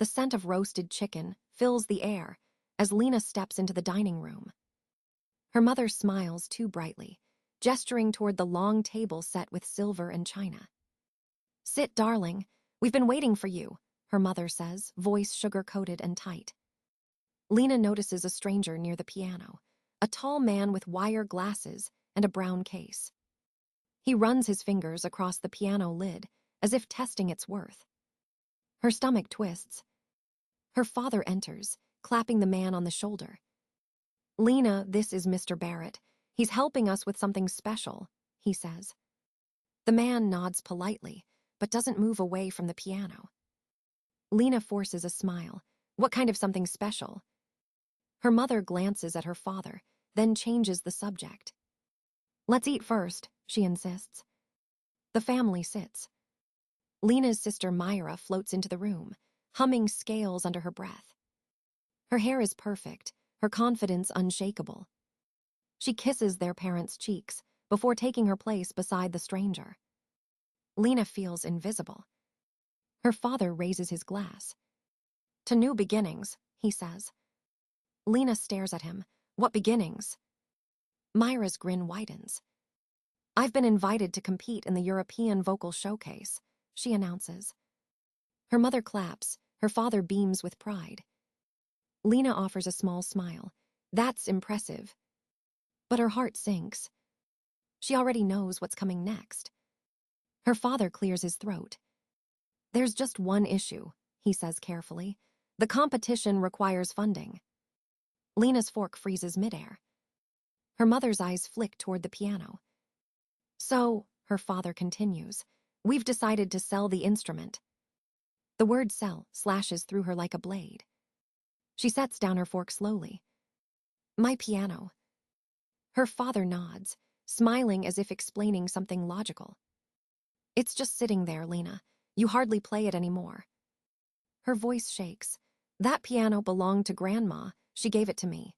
The scent of roasted chicken fills the air as Lina steps into the dining room. Her mother smiles too brightly, gesturing toward the long table set with silver and china. "Sit, darling. We've been waiting for you," her mother says, voice sugar-coated and tight. Lina notices a stranger near the piano, a tall man with wire glasses and a brown case. He runs his fingers across the piano lid as if testing its worth. Her stomach twists. Her father enters, clapping the man on the shoulder. "Lina, this is Mr. Barrett. He's helping us with something special," he says. The man nods politely, but doesn't move away from the piano. Lina forces a smile. "What kind of something special?" Her mother glances at her father, then changes the subject. "Let's eat first," she insists. The family sits. Lina's sister Myra floats into the room, humming scales under her breath. Her hair is perfect, her confidence unshakable. She kisses their parents' cheeks before taking her place beside the stranger. Lina feels invisible. Her father raises his glass. "To new beginnings," he says. Lina stares at him. "What beginnings?" Myra's grin widens. "I've been invited to compete in the European Vocal Showcase," she announces. Her mother claps, her father beams with pride. Lina offers a small smile. "That's impressive." But her heart sinks. She already knows what's coming next. Her father clears his throat. "There's just one issue," he says carefully. "The competition requires funding." Lina's fork freezes midair. Her mother's eyes flick toward the piano. "So," her father continues, "we've decided to sell the instrument." The word "sell" slashes through her like a blade. She sets down her fork slowly. "My piano." Her father nods, smiling as if explaining something logical. "It's just sitting there, Lina. You hardly play it anymore." Her voice shakes. "That piano belonged to Grandma. She gave it to me."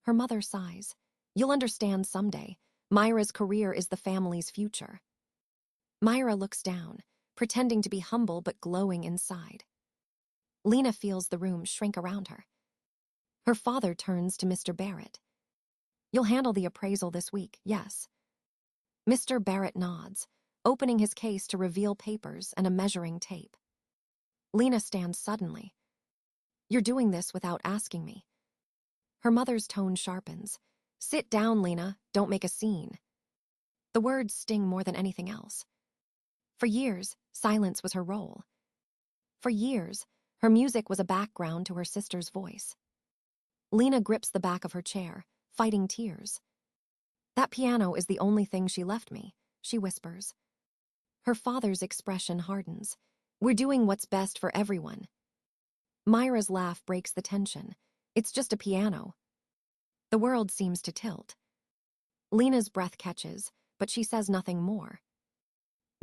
Her mother sighs. "You'll understand someday. Myra's career is the family's future." Myra looks down, pretending to be humble but glowing inside. Lina feels the room shrink around her. Her father turns to Mr. Barrett. "You'll handle the appraisal this week, yes?" Mr. Barrett nods, opening his case to reveal papers and a measuring tape. Lina stands suddenly. "You're doing this without asking me." Her mother's tone sharpens. "Sit down, Lina. Don't make a scene." The words sting more than anything else. For years, silence was her role. For years, her music was a background to her sister's voice. Lina grips the back of her chair, fighting tears. "That piano is the only thing she left me," she whispers. Her father's expression hardens. "We're doing what's best for everyone." Myra's laugh breaks the tension. "It's just a piano." The world seems to tilt. Lina's breath catches, but she says nothing more.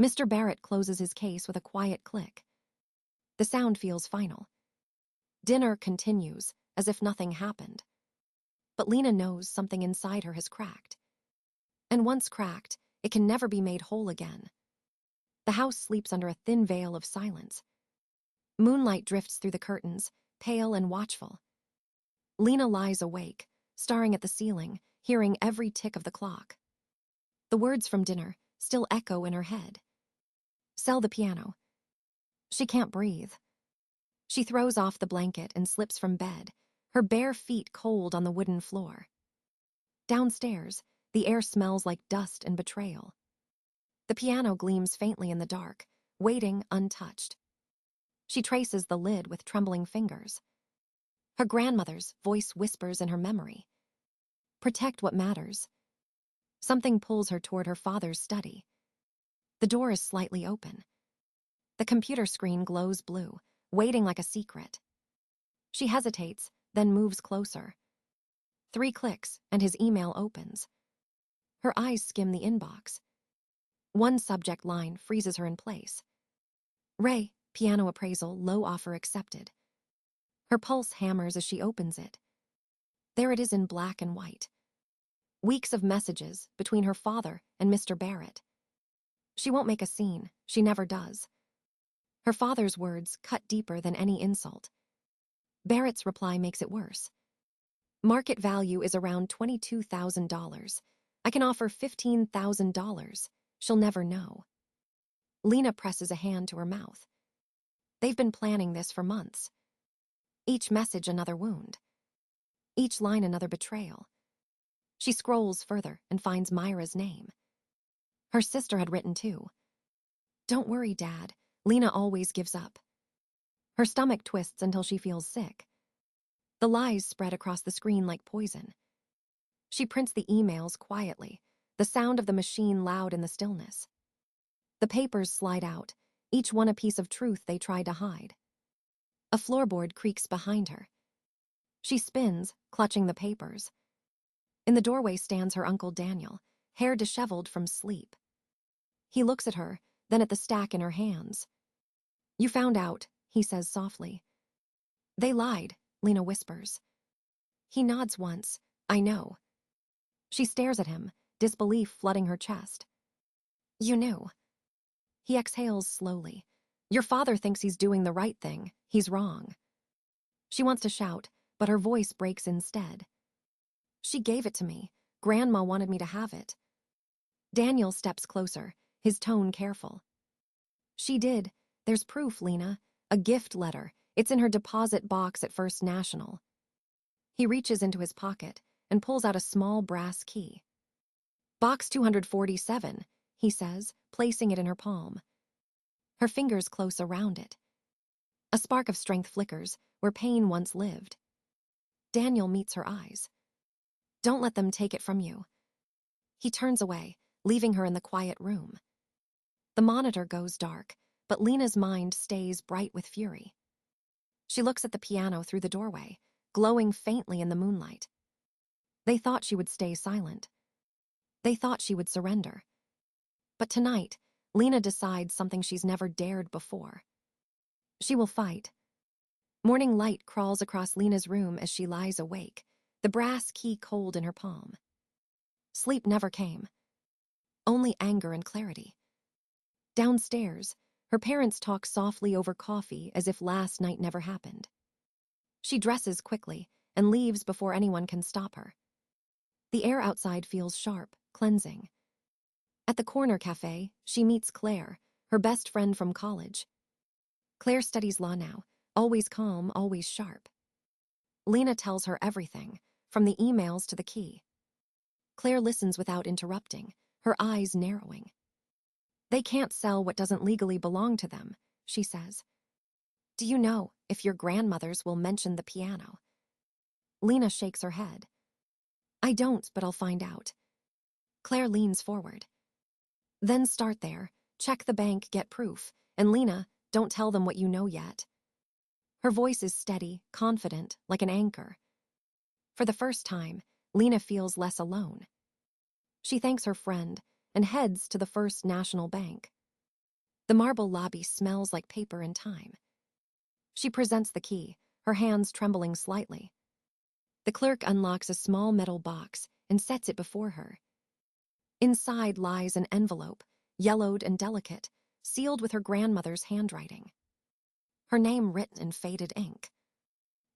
Mr. Barrett closes his case with a quiet click. The sound feels final. Dinner continues, as if nothing happened. But Lina knows something inside her has cracked. And once cracked, it can never be made whole again. The house sleeps under a thin veil of silence. Moonlight drifts through the curtains, pale and watchful. Lina lies awake, staring at the ceiling, hearing every tick of the clock. The words from dinner still echo in her head. "Sell the piano." She can't breathe. She throws off the blanket and slips from bed, her bare feet cold on the wooden floor. Downstairs, the air smells like dust and betrayal. The piano gleams faintly in the dark, waiting untouched. She traces the lid with trembling fingers. Her grandmother's voice whispers in her memory. "Protect what matters." Something pulls her toward her father's study. The door is slightly open. The computer screen glows blue, waiting like a secret. She hesitates, then moves closer. 3 clicks, and his email opens. Her eyes skim the inbox. One subject line freezes her in place. "Ray, piano appraisal, low offer accepted." Her pulse hammers as she opens it. There it is in black and white. Weeks of messages between her father and Mr. Barrett. She won't make a scene. She never does. Her father's words cut deeper than any insult. Barrett's reply makes it worse. Market value is around $22,000. I can offer $15,000. She'll never know. Lina presses a hand to her mouth. They've been planning this for months. Each message another wound. Each line another betrayal. She scrolls further and finds Myra's name. Her sister had written too. Don't worry, Dad. Lina always gives up. Her stomach twists until she feels sick. The lies spread across the screen like poison. She prints the emails quietly, the sound of the machine loud in the stillness. The papers slide out, each one a piece of truth they tried to hide. A floorboard creaks behind her. She spins, clutching the papers. In the doorway stands her Uncle Daniel, hair disheveled from sleep. He looks at her, then at the stack in her hands. You found out, he says softly. They lied, Lina whispers. He nods once. I know. She stares at him, disbelief flooding her chest. You knew. He exhales slowly. Your father thinks he's doing the right thing. He's wrong. She wants to shout, but her voice breaks instead. She gave it to me. Grandma wanted me to have it. Daniel steps closer, his tone careful. She did. There's proof, Lina. A gift letter. It's in her deposit box at First National. He reaches into his pocket and pulls out a small brass key. Box 247, he says, placing it in her palm. Her fingers close around it. A spark of strength flickers where pain once lived. Daniel meets her eyes. Don't let them take it from you. He turns away, leaving her in the quiet room. The monitor goes dark, but Lina's mind stays bright with fury. She looks at the piano through the doorway, glowing faintly in the moonlight. They thought she would stay silent. They thought she would surrender. But tonight, Lina decides something she's never dared before. She will fight. Morning light crawls across Lina's room as she lies awake, the brass key cold in her palm. Sleep never came. Only anger and clarity. Downstairs, her parents talk softly over coffee as if last night never happened. She dresses quickly and leaves before anyone can stop her. The air outside feels sharp, cleansing. At the corner cafe, she meets Claire, her best friend from college. Claire studies law now, always calm, always sharp. Lina tells her everything, from the emails to the key. Claire listens without interrupting, her eyes narrowing. They can't sell what doesn't legally belong to them, she says. Do you know if your grandmothers will mention the piano? Lina shakes her head. I don't, but I'll find out. Claire leans forward. Then start there, check the bank, get proof, and Lina, don't tell them what you know yet. Her voice is steady, confident, like an anchor. For the first time, Lina feels less alone. She thanks her friend and heads to the First National Bank. The marble lobby smells like paper and time. She presents the key, her hands trembling slightly. The clerk unlocks a small metal box and sets it before her. Inside lies an envelope, yellowed and delicate, sealed with her grandmother's handwriting. Her name written in faded ink.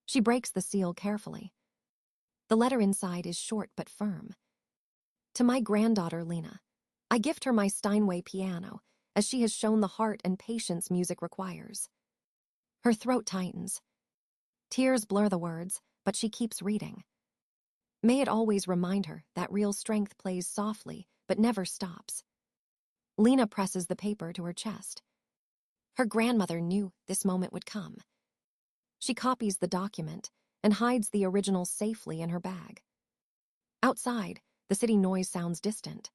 She breaks the seal carefully. The letter inside is short but firm. To my granddaughter, Lina, I gift her my Steinway piano, as she has shown the heart and patience music requires. Her throat tightens. Tears blur the words, but she keeps reading. May it always remind her that real strength plays softly, but never stops. Lina presses the paper to her chest. Her grandmother knew this moment would come. She copies the document and hides the original safely in her bag. Outside, the city noise sounds distant.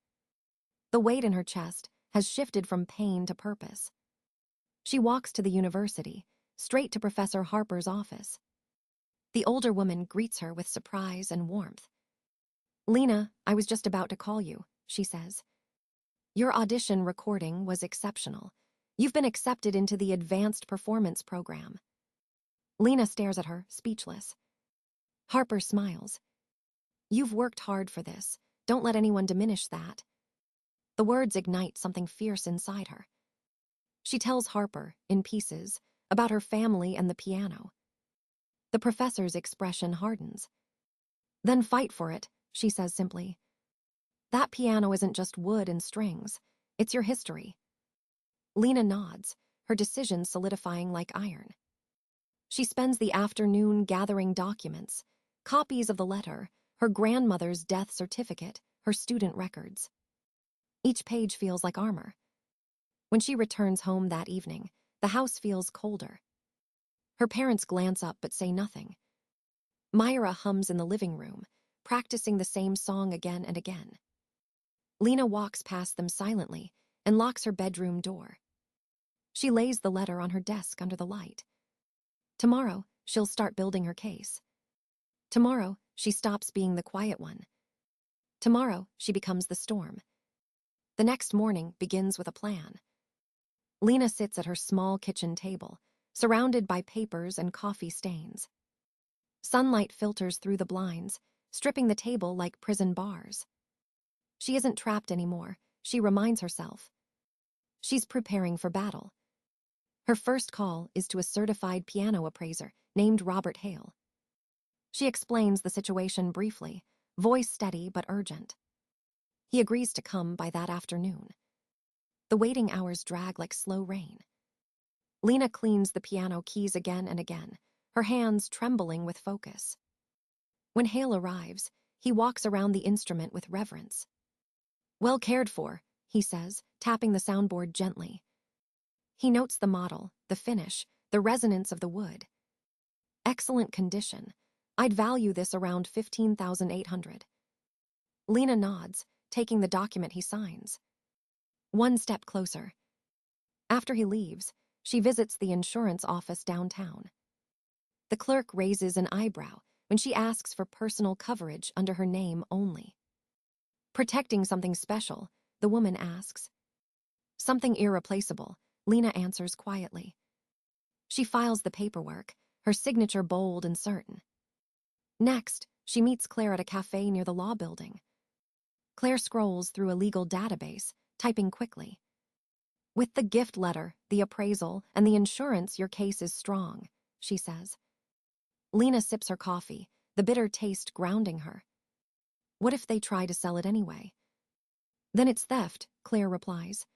The weight in her chest has shifted from pain to purpose. She walks to the university, straight to Professor Harper's office. The older woman greets her with surprise and warmth. Lina, I was just about to call you, she says. Your audition recording was exceptional. You've been accepted into the advanced performance program. Lina stares at her, speechless. Harper smiles. You've worked hard for this. Don't let anyone diminish that. The words ignite something fierce inside her. She tells Harper, in pieces, about her family and the piano. The professor's expression hardens. "Then fight for it," she says simply. "That piano isn't just wood and strings. It's your history." Lina nods, her decision solidifying like iron. She spends the afternoon gathering documents, copies of the letter, her grandmother's death certificate, her student records. Each page feels like armor. When she returns home that evening, the house feels colder. Her parents glance up but say nothing. Myra hums in the living room, practicing the same song again and again. Lina walks past them silently and locks her bedroom door. She lays the letter on her desk under the light. Tomorrow, she'll start building her case. Tomorrow, she stops being the quiet one. Tomorrow, she becomes the storm. The next morning begins with a plan. Lina sits at her small kitchen table, surrounded by papers and coffee stains. Sunlight filters through the blinds, stripping the table like prison bars. She isn't trapped anymore, she reminds herself. She's preparing for battle. Her first call is to a certified piano appraiser named Robert Hale. She explains the situation briefly, voice steady but urgent. He agrees to come by that afternoon. The waiting hours drag like slow rain. Lina cleans the piano keys again and again, her hands trembling with focus. When Hale arrives, he walks around the instrument with reverence. "Well cared for," he says, tapping the soundboard gently. He notes the model, the finish, the resonance of the wood. "Excellent condition. I'd value this around $15,800. Lina nods, taking the document he signs. One step closer. After he leaves, she visits the insurance office downtown. The clerk raises an eyebrow when she asks for personal coverage under her name only. "Protecting something special?" the woman asks. "Something irreplaceable," Lina answers quietly. She files the paperwork, her signature bold and certain. Next, she meets Claire at a cafe near the law building. Claire scrolls through a legal database, typing quickly. "With the gift letter, the appraisal, and the insurance, your case is strong," she says. Lina sips her coffee, the bitter taste grounding her. What if they try to sell it anyway? "Then it's theft," Claire replies.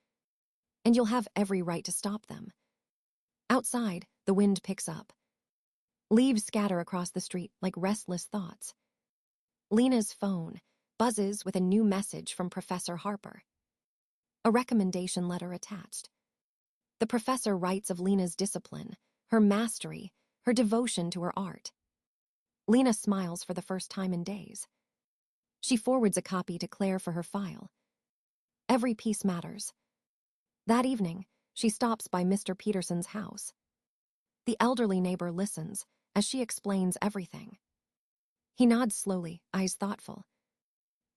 "And you'll have every right to stop them." Outside, the wind picks up. Leaves scatter across the street like restless thoughts. Lina's phone buzzes with a new message from Professor Harper. A recommendation letter attached. The professor writes of Lina's discipline, her mastery, her devotion to her art. Lina smiles for the first time in days. She forwards a copy to Claire for her file. Every piece matters. That evening, she stops by Mr. Peterson's house. The elderly neighbor listens as she explains everything. He nods slowly, eyes thoughtful.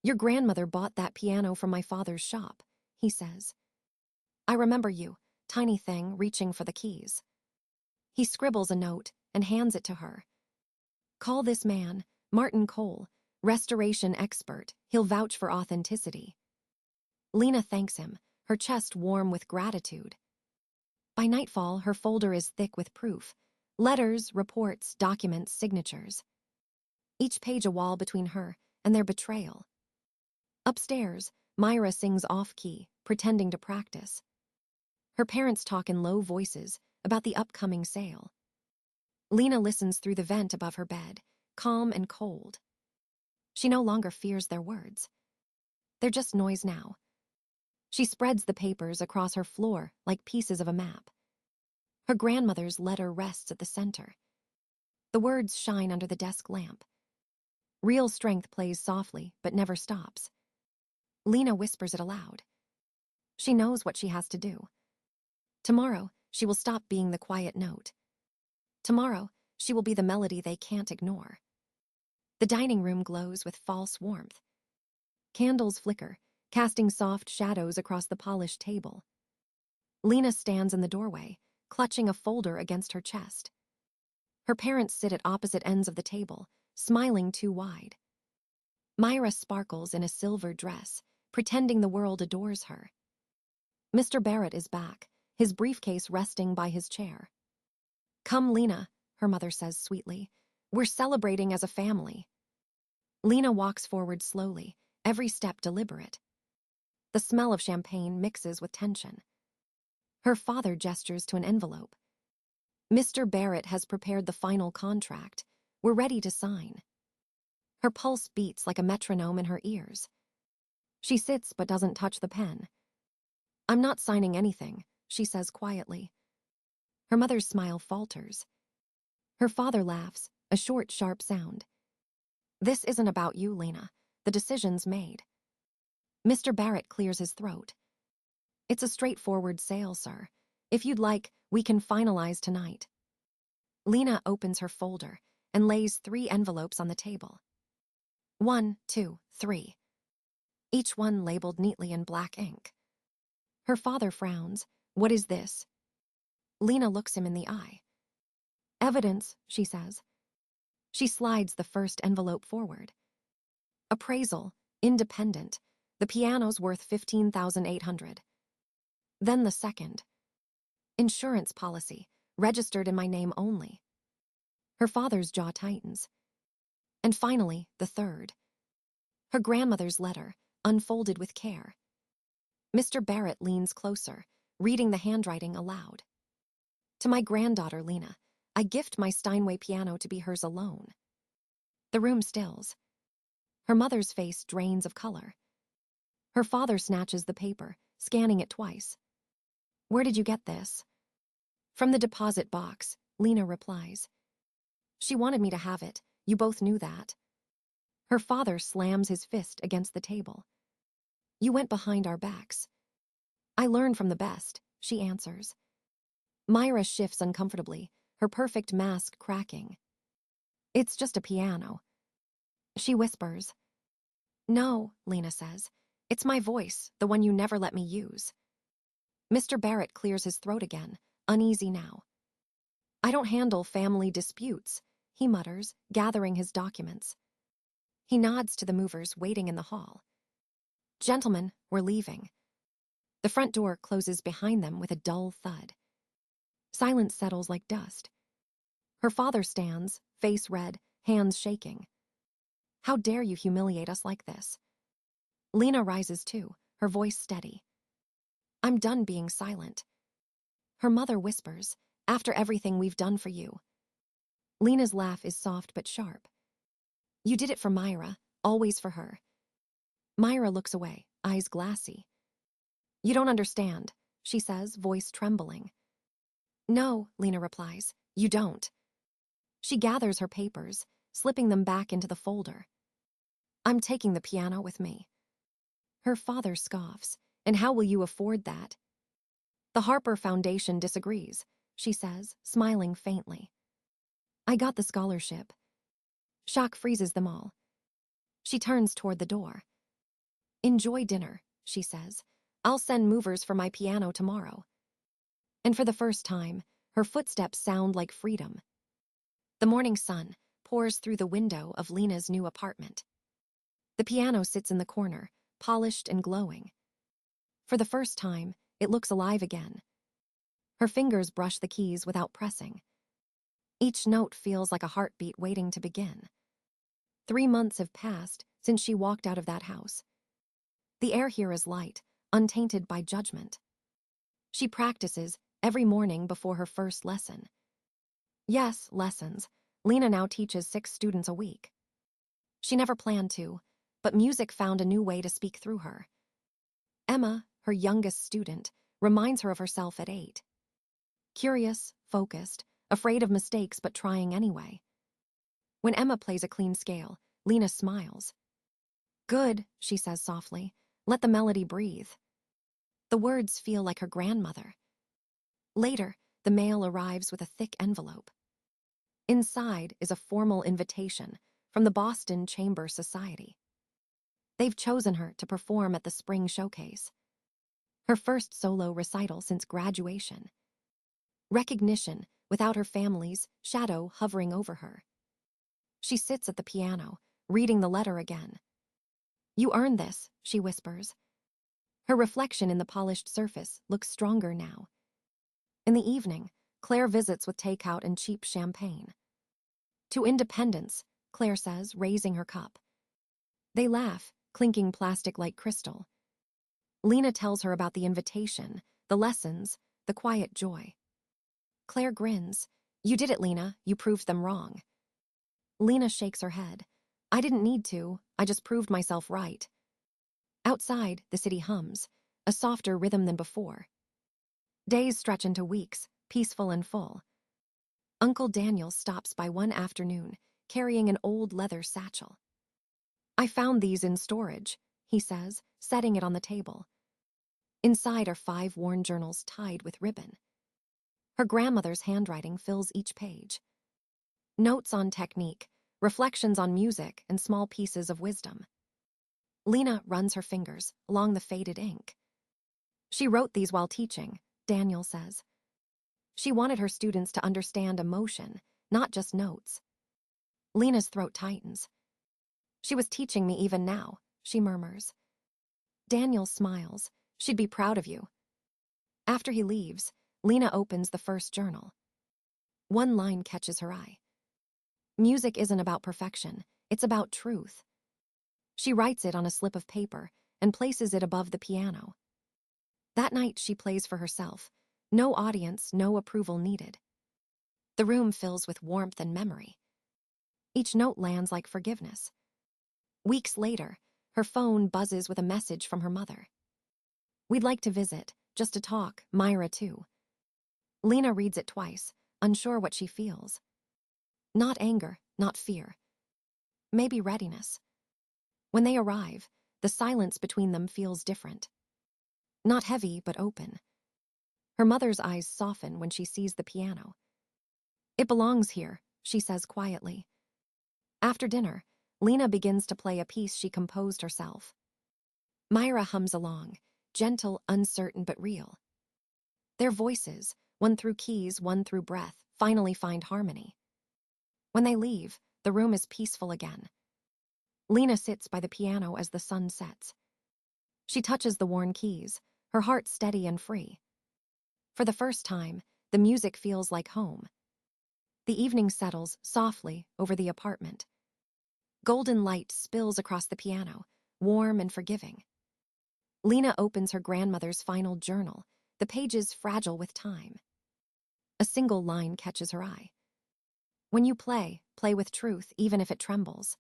"Your grandmother bought that piano from my father's shop," he says. "I remember you, tiny thing, reaching for the keys." He scribbles a note and hands it to her. "Call this man, Martin Cole, restoration expert. He'll vouch for authenticity." Lina thanks him, her chest warm with gratitude. By nightfall, her folder is thick with proof. Letters, reports, documents, signatures. Each page a wall between her and their betrayal. Upstairs, Myra sings off-key, pretending to practice. Her parents talk in low voices about the upcoming sale. Lina listens through the vent above her bed, calm and cold. She no longer fears their words. They're just noise now. She spreads the papers across her floor like pieces of a map. Her grandmother's letter rests at the center. The words shine under the desk lamp. Real strength plays softly, but never stops. Lina whispers it aloud. She knows what she has to do. Tomorrow, she will stop being the quiet note. Tomorrow, she will be the melody they can't ignore. The dining room glows with false warmth. Candles flicker, casting soft shadows across the polished table. Lina stands in the doorway, clutching a folder against her chest. Her parents sit at opposite ends of the table, smiling too wide. Myra sparkles in a silver dress, pretending the world adores her. Mr. Barrett is back, his briefcase resting by his chair. "Come, Lina," her mother says sweetly. "We're celebrating as a family." Lina walks forward slowly, every step deliberate. The smell of champagne mixes with tension. Her father gestures to an envelope. "Mr. Barrett has prepared the final contract. We're ready to sign." Her pulse beats like a metronome in her ears. She sits but doesn't touch the pen. "I'm not signing anything," she says quietly. Her mother's smile falters. Her father laughs, a short, sharp sound. "This isn't about you, Lina. The decision's made." Mr. Barrett clears his throat. "It's a straightforward sale, sir. If you'd like, we can finalize tonight." Lina opens her folder and lays 3 envelopes on the table. 1, 2, 3. Each one labeled neatly in black ink. Her father frowns. "What is this?" Lina looks him in the eye. "Evidence," she says. She slides the first envelope forward. "Appraisal, independent. The piano's worth $15,800. Then the second. Insurance policy, registered in my name only." Her father's jaw tightens. And finally, the third. Her grandmother's letter, unfolded with care. Mr. Barrett leans closer, reading the handwriting aloud. "To my granddaughter, Lina, I gift my Steinway piano to be hers alone." The room stills. Her mother's face drains of color. Her father snatches the paper, scanning it twice. "Where did you get this?" "From the deposit box," Lina replies. "She wanted me to have it. You both knew that." Her father slams his fist against the table. "You went behind our backs." "I learned from the best," she answers. Myra shifts uncomfortably, her perfect mask cracking. "It's just a piano." She whispers. "No," Lina says. "It's my voice, the one you never let me use." Mr. Barrett clears his throat again, uneasy now. "I don't handle family disputes," he mutters, gathering his documents. He nods to the movers waiting in the hall. "Gentlemen, we're leaving." The front door closes behind them with a dull thud. Silence settles like dust. Her father stands, face red, hands shaking. "How dare you humiliate us like this?" Lina rises too, her voice steady. "I'm done being silent." Her mother whispers, "After everything we've done for you." Lina's laugh is soft but sharp. "You did it for Myra, always for her." Myra looks away, eyes glassy. "You don't understand," she says, voice trembling. "No," Lina replies, "you don't." She gathers her papers, slipping them back into the folder. "I'm taking the piano with me." Her father scoffs. "And how will you afford that?" "The Harper Foundation disagrees," she says, smiling faintly. "I got the scholarship." Shock freezes them all. She turns toward the door. "Enjoy dinner," she says. "I'll send movers for my piano tomorrow." And for the first time, her footsteps sound like freedom. The morning sun pours through the window of Lina's new apartment. The piano sits in the corner, polished and glowing. For the first time, it looks alive again. Her fingers brush the keys without pressing. Each note feels like a heartbeat waiting to begin. 3 months have passed since she walked out of that house. The air here is light, untainted by judgment. She practices every morning before her first lesson. Yes, lessons. Lina now teaches 6 students a week. She never planned to, but music found a new way to speak through her. Emma, her youngest student, reminds her of herself at 8. Curious, focused, afraid of mistakes but trying anyway. When Emma plays a clean scale, Lina smiles. "Good," she says softly. "Let the melody breathe." The words feel like her grandmother. Later, the mail arrives with a thick envelope. Inside is a formal invitation from the Boston Chamber Society. They've chosen her to perform at the spring showcase. Her first solo recital since graduation. Recognition without her family's shadow hovering over her. She sits at the piano, reading the letter again. "You earned this," she whispers. Her reflection in the polished surface looks stronger now. In the evening, Claire visits with takeout and cheap champagne. To independence, Claire says, raising her cup. They laugh, clinking plastic like crystal. Lina tells her about the invitation, the lessons, the quiet joy. Claire grins. You did it, Lina. You proved them wrong. Lina shakes her head. I didn't need to. I just proved myself right. Outside, the city hums, a softer rhythm than before. Days stretch into weeks, peaceful and full. Uncle Daniel stops by one afternoon, carrying an old leather satchel. I found these in storage, he says, setting it on the table. Inside are 5 worn journals tied with ribbon. Her grandmother's handwriting fills each page. Notes on technique, reflections on music, and small pieces of wisdom. Lina runs her fingers along the faded ink. She wrote these while teaching, Daniel says. She wanted her students to understand emotion, not just notes. Lina's throat tightens. She was teaching me even now, she murmurs. Daniel smiles. She'd be proud of you. After he leaves, Lina opens the first journal. One line catches her eye. Music isn't about perfection, it's about truth. She writes it on a slip of paper and places it above the piano. That night she plays for herself. No audience, no approval needed. The room fills with warmth and memory. Each note lands like forgiveness. Weeks later, her phone buzzes with a message from her mother. We'd like to visit, just to talk, Myra too. Lina reads it twice, unsure what she feels. Not anger, not fear. Maybe readiness. When they arrive, the silence between them feels different. Not heavy, but open. Her mother's eyes soften when she sees the piano. It belongs here, she says quietly. After dinner, Lina begins to play a piece she composed herself. Myra hums along, gentle, uncertain, but real. Their voices, one through keys, one through breath, finally find harmony. When they leave, the room is peaceful again. Lina sits by the piano as the sun sets. She touches the worn keys, her heart steady and free. For the first time, the music feels like home. The evening settles softly over the apartment. Golden light spills across the piano, warm and forgiving. Lina opens her grandmother's final journal, the pages fragile with time. A single line catches her eye. When you play, play with truth, even if it trembles.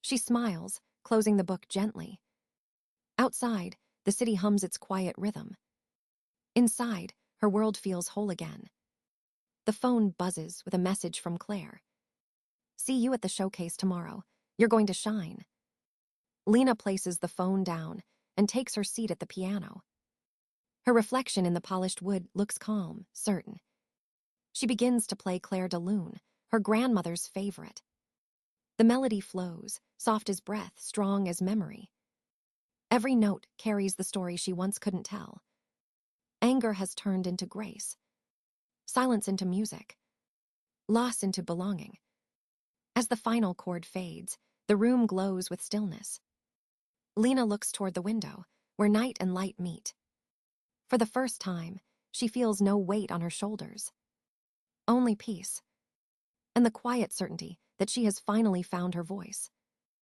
She smiles, closing the book gently. Outside, the city hums its quiet rhythm. Inside, her world feels whole again. The phone buzzes with a message from Claire. See you at the showcase tomorrow. You're going to shine. Lina places the phone down and takes her seat at the piano. Her reflection in the polished wood looks calm, certain. She begins to play Claire de Lune, her grandmother's favorite. The melody flows, soft as breath, strong as memory. Every note carries the story she once couldn't tell. Anger has turned into grace. Silence into music. Loss into belonging. As the final chord fades, the room glows with stillness. Lina looks toward the window, where night and light meet. For the first time, she feels no weight on her shoulders. Only peace. And the quiet certainty that she has finally found her voice.